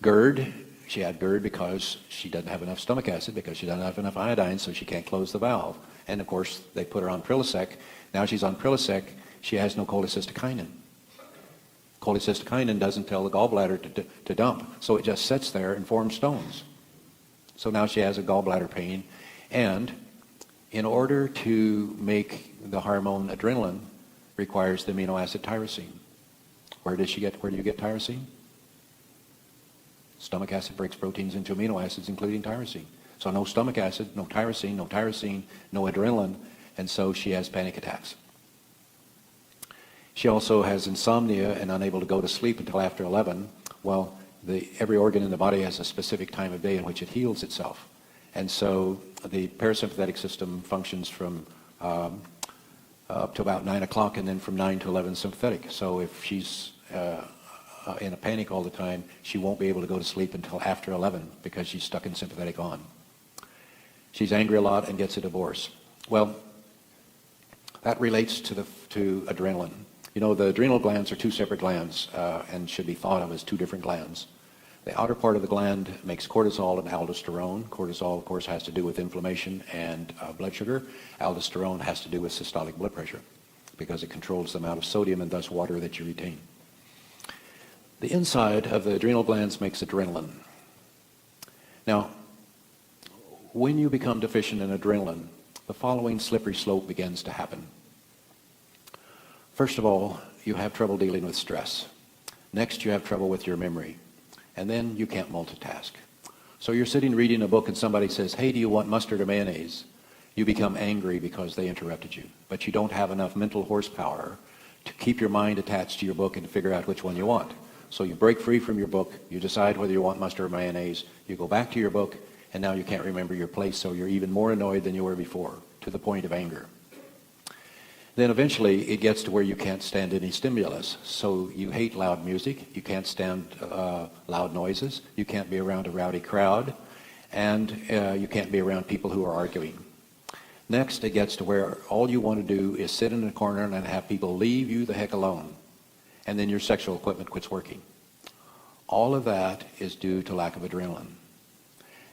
GERD, she had GERD because she doesn't have enough stomach acid, because she doesn't have enough iodine, so she can't close the valve. And of course, they put her on Prilosec. Now she's on Prilosec, she has no cholecystokinin. Cholecystokinin doesn't tell the gallbladder to dump, so it just sits there and forms stones. So now she has a gallbladder pain, and in order to make the hormone adrenaline requires the amino acid tyrosine. Where do you get tyrosine? Stomach acid breaks proteins into amino acids, including tyrosine. So no stomach acid, no tyrosine, no adrenaline, and so she has panic attacks. She also has insomnia and unable to go to sleep until after 11. Well, every organ in the body has a specific time of day in which it heals itself. And so the parasympathetic system functions from up to about 9 o'clock, and then from 9 to 11 sympathetic. So if she's in a panic all the time, she won't be able to go to sleep until after 11 because she's stuck in sympathetic on. She's angry a lot and gets a divorce. Well, that relates to adrenaline. You know, the adrenal glands are two separate glands and should be thought of as two different glands. The outer part of the gland makes cortisol and aldosterone. Cortisol, of course, has to do with inflammation and blood sugar. Aldosterone has to do with systolic blood pressure because it controls the amount of sodium and thus water that you retain. The inside of the adrenal glands makes adrenaline. Now, when you become deficient in adrenaline, the following slippery slope begins to happen. First of all, you have trouble dealing with stress. Next, you have trouble with your memory. And then you can't multitask. So you're sitting reading a book and somebody says, hey, do you want mustard or mayonnaise? You become angry because they interrupted you. But you don't have enough mental horsepower to keep your mind attached to your book and to figure out which one you want. So you break free from your book, you decide whether you want mustard or mayonnaise, you go back to your book, and now you can't remember your place, so you're even more annoyed than you were before, to the point of anger. Then eventually it gets to where you can't stand any stimulus. So you hate loud music, you can't stand loud noises, you can't be around a rowdy crowd, and you can't be around people who are arguing. Next, it gets to where all you want to do is sit in a corner and have people leave you the heck alone. And then your sexual equipment quits working. All of that is due to lack of adrenaline.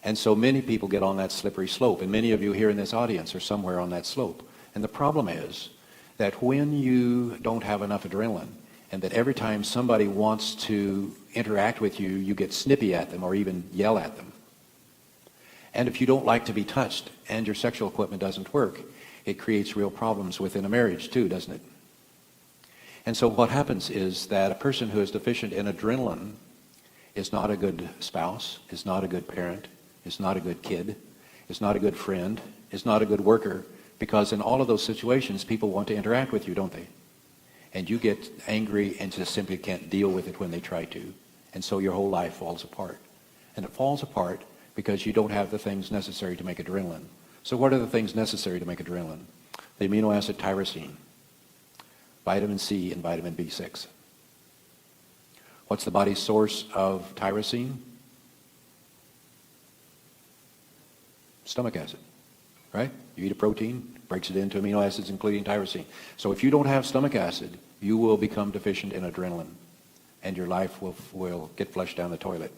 And so many people get on that slippery slope, and many of you here in this audience are somewhere on that slope. And the problem is that when you don't have enough adrenaline, and that every time somebody wants to interact with you, you get snippy at them or even yell at them. And if you don't like to be touched and your sexual equipment doesn't work, it creates real problems within a marriage too, doesn't it? And so what happens is that a person who is deficient in adrenaline is not a good spouse, is not a good parent, is not a good kid, is not a good friend, is not a good worker, because in all of those situations, people want to interact with you, don't they? And you get angry and just simply can't deal with it when they try to. And so your whole life falls apart. And it falls apart because you don't have the things necessary to make adrenaline. So what are the things necessary to make adrenaline? The amino acid tyrosine, vitamin C, and vitamin B6. What's the body's source of tyrosine? Stomach acid, right? You eat a protein, breaks it into amino acids, including tyrosine. So if you don't have stomach acid, you will become deficient in adrenaline, and your life will get flushed down the toilet.